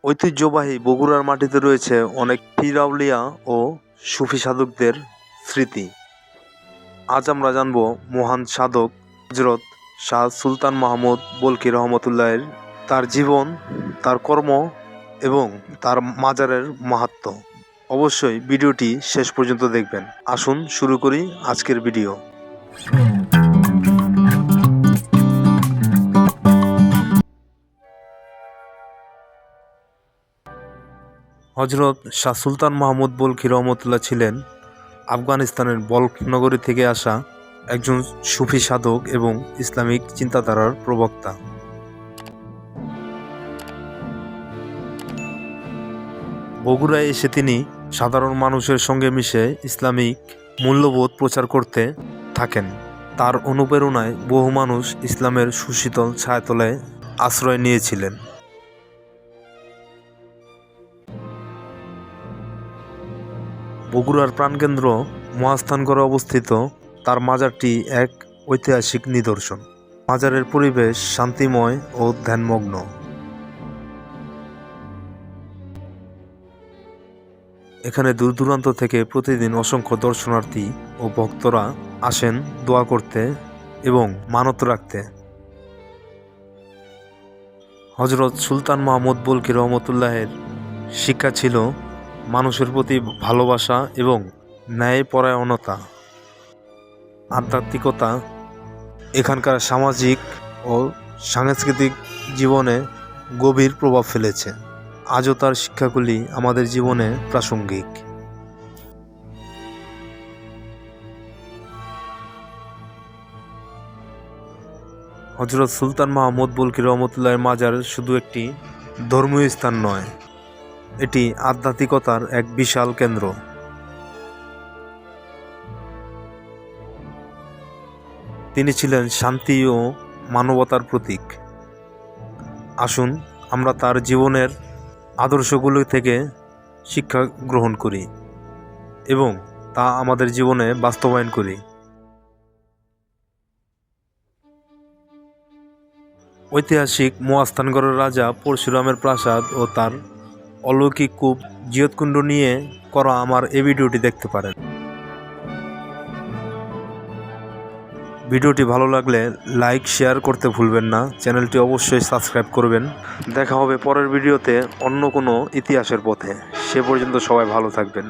ঐতিহ্যবাহী বগুড়ার মাটিতে রয়েছে অনেক পীর আউলিয়া ও সুফি সাধকদের স্মৃতি। আজ আমরা জানব মহান সাধক হযরত শাহ সুলতান মাহমুদ বলখী রহমতুল্লাহের তার জীবন, তার কর্ম এবং তার মাজারের মাহাত্ম্য। অবশ্যই ভিডিওটি শেষ পর্যন্ত দেখবেন। আসুন শুরু করি আজকের ভিডিও। হযরত শাহ সুলতান মাহমুদ বলখী রহমতুল্লাহ ছিলেন আফগানিস্তানের বলখ নগরী থেকে আসা একজন সুফি সাধক এবং ইসলামিক চিন্তাধারার প্রবক্তা। বগুড়ায় এসে তিনি সাধারণ মানুষের সঙ্গে মিশে ইসলামিক মূল্যবোধ প্রচার করতে থাকেন। তার অনুপ্রেরণায় বহু মানুষ ইসলামের সুশীতল ছায়াতলায় আশ্রয় নিয়েছিলেন। বগুড়ার প্রাণকেন্দ্র মহাস্থানগড়ে অবস্থিত তার মাজারটি এক ঐতিহাসিক নিদর্শন। মাজারের পরিবেশ শান্তিময় ও ধ্যানমগ্ন। এখানে দূর দূরান্ত থেকে প্রতিদিন অসংখ্য দর্শনার্থী ও ভক্তরা আসেন দোয়া করতে এবং মানত রাখতে। হযরত সুলতান মাহমুদ বলখী রহমতুল্লাহের শিক্ষা ছিল মানুষের প্রতি ভালোবাসা এবং ন্যায়পরায়ণতা। আধ্যাত্মিকতা এখানকার সামাজিক ও সাংস্কৃতিক জীবনে গভীর প্রভাব ফেলেছে। আজও তার শিক্ষাগুলি আমাদের জীবনে প্রাসঙ্গিক। হযরত সুলতান মাহমুদ বলখী রহমতুল্লাহের মাজার শুধু একটি ধর্মীয় স্থান নয়, এটি আধ্যাত্মিকতার এক বিশাল কেন্দ্র। তিনি ছিলেন শান্তি ও মানবতার প্রতীক। আসুন আমরা তার জীবনের আদর্শগুলো থেকে শিক্ষা গ্রহণ করি এবং তা আমাদের জীবনে বাস্তবায়ন করি। ঐতিহাসিক মহাস্থানগড়ের রাজা পরশুরামের প্রাসাদ ও তার অলৌকিক কূপ জিয়তকুণ্ড নিয়ে করা আমার এই ভিডিওটি দেখতে পারেন। ভিডিওটি ভালো লাগলে লাইক শেয়ার করতে ভুলবেন না। চ্যানেলটি অবশ্যই সাবস্ক্রাইব করবেন। দেখা হবে পরের ভিডিওতে অন্য কোনো ইতিহাসের পথে। সে পর্যন্ত সবাই ভালো থাকবেন।